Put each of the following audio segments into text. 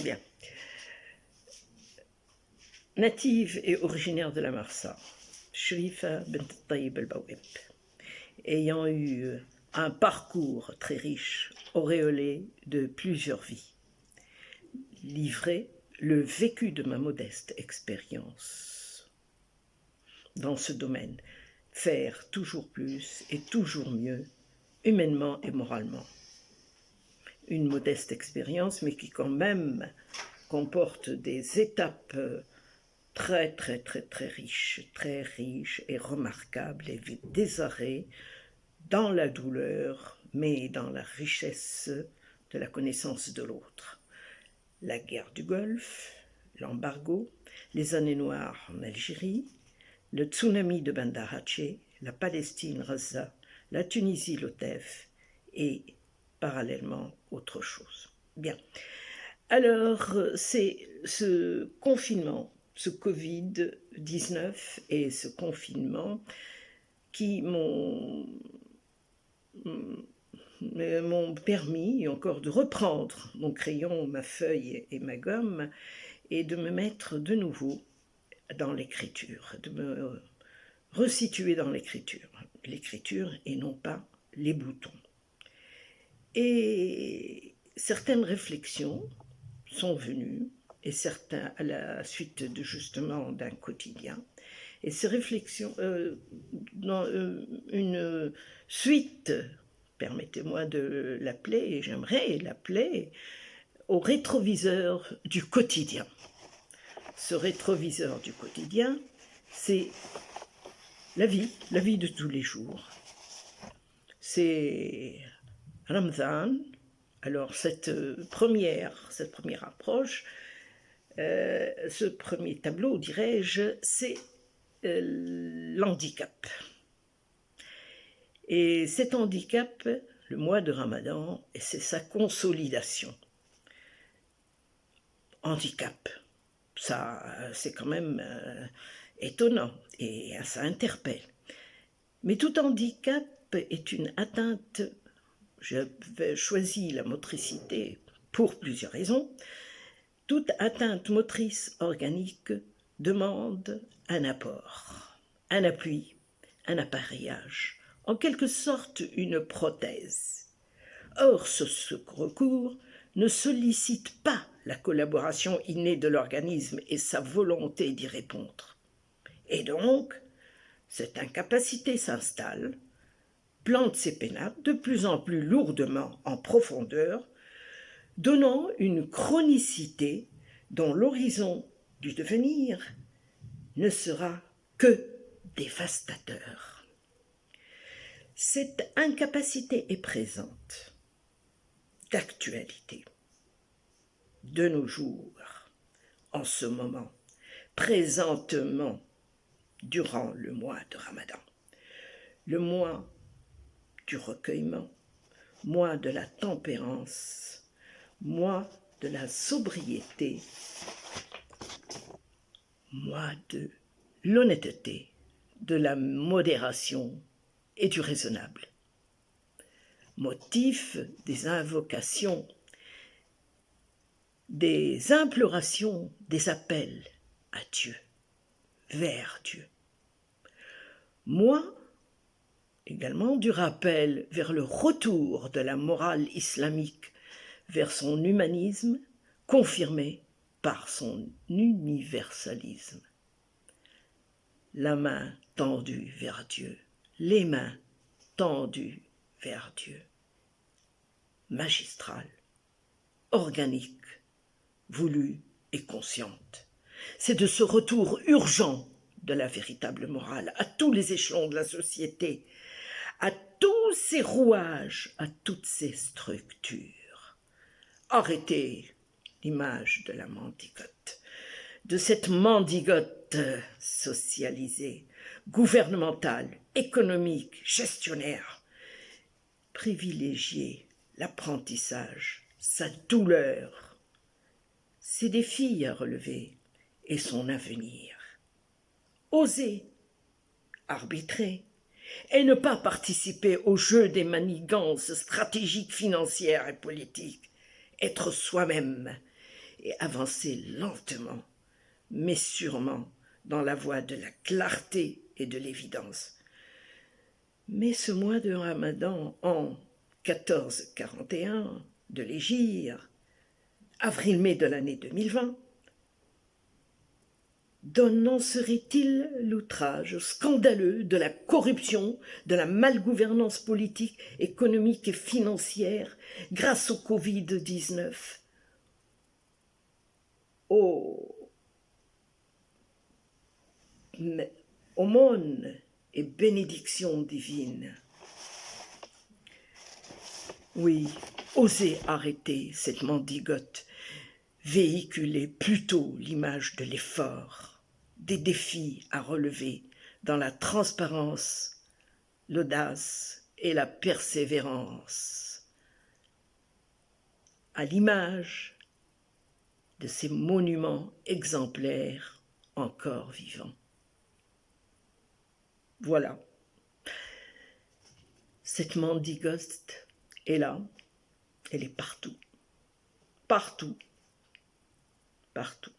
Bien. Native et originaire de la Marsa, Shrifa bint Tayyib al-Bawib, ayant eu un parcours très riche, auréolé de plusieurs vies, livrer le vécu de ma modeste expérience dans ce domaine, faire toujours plus et toujours mieux, humainement et moralement. Une modeste expérience, mais qui quand même comporte des étapes très riches et remarquables, et des arrêts dans la douleur, mais dans la richesse de la connaissance de l'autre. La guerre du Golfe, l'embargo, les années noires en Algérie, le tsunami de Banda Aceh, la Palestine Gaza, la Tunisie l'OTEF et parallèlement autre chose. Bien. Alors, c'est ce confinement, ce Covid-19 et ce confinement qui m'ont permis encore de reprendre mon crayon, ma feuille et ma gomme et de me mettre de nouveau dans l'écriture, de me resituer dans l'écriture et non pas les boutons. Et certaines réflexions sont venues, et certains à la suite de justement d'un quotidien, et ces réflexions dans une suite, permettez-moi de l'appeler, et j'aimerais l'appeler, au rétroviseur du quotidien. Ce rétroviseur du quotidien, c'est la vie de tous les jours. C'est Ramadan. Alors cette première approche, ce premier tableau, dirais-je, c'est l'handicap. Et cet handicap, le mois de Ramadan, c'est sa consolidation. Handicap, ça c'est quand même étonnant et ça interpelle. Mais tout handicap est une atteinte. J'avais choisi la motricité pour plusieurs raisons. Toute atteinte motrice organique demande un apport, un appui, un appareillage, en quelque sorte une prothèse. Or, ce recours ne sollicite pas la collaboration innée de l'organisme et sa volonté d'y répondre. Et donc, cette incapacité s'installe, plante ses pénates de plus en plus lourdement en profondeur, donnant une chronicité dont l'horizon du devenir ne sera que dévastateur. Cette incapacité est présente, d'actualité, de nos jours, en ce moment, présentement, durant le mois de Ramadan, le mois du recueillement, mois de la tempérance, mois de la sobriété, mois de l'honnêteté, de la modération et du raisonnable. Motif des invocations, des implorations, des appels à Dieu, vers Dieu. Mois également du rappel vers le retour de la morale islamique, vers son humanisme confirmé par son universalisme. La main tendue vers Dieu, les mains tendues vers Dieu. Magistrale, organique, voulue et consciente. C'est de ce retour urgent de la véritable morale à tous les échelons de la société, à tous ces rouages, à toutes ces structures. Arrêtez l'image de la mendigote, de cette mendigote socialisée, gouvernementale, économique, gestionnaire. Privilégiez l'apprentissage, sa douleur, ses défis à relever et son avenir. Osez arbitrer et ne pas participer au jeu des manigances stratégiques, financières et politiques. Être soi-même et avancer lentement, mais sûrement dans la voie de la clarté et de l'évidence. Mais ce mois de Ramadan en 1441 de l'Hégire, avril-mai de l'année 2020, dénoncerait-il l'outrage scandaleux de la corruption, de la malgouvernance politique, économique et financière grâce au Covid-19, aux aumônes et bénédictions divines? Oui, osez arrêter cette mendigote, véhiculer plutôt l'image de l'effort, des défis à relever dans la transparence, l'audace et la persévérance, à l'image de ces monuments exemplaires encore vivants. Voilà. Cette mendigote est là, elle est partout, partout, partout.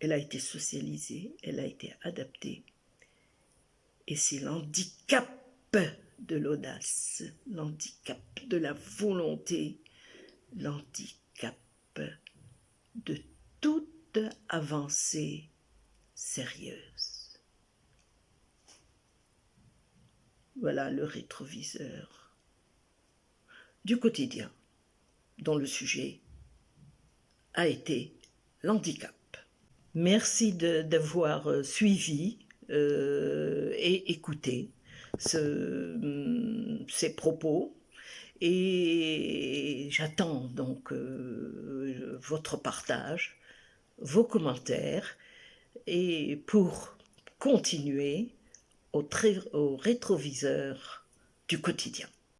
Elle a été socialisée, elle a été adaptée. Et c'est l'handicap de l'audace, l'handicap de la volonté, l'handicap de toute avancée sérieuse. Voilà le rétroviseur du quotidien dont le sujet a été l'handicap. Merci d'avoir suivi et écouté ces propos et j'attends donc votre partage, vos commentaires et pour continuer au rétroviseur du quotidien.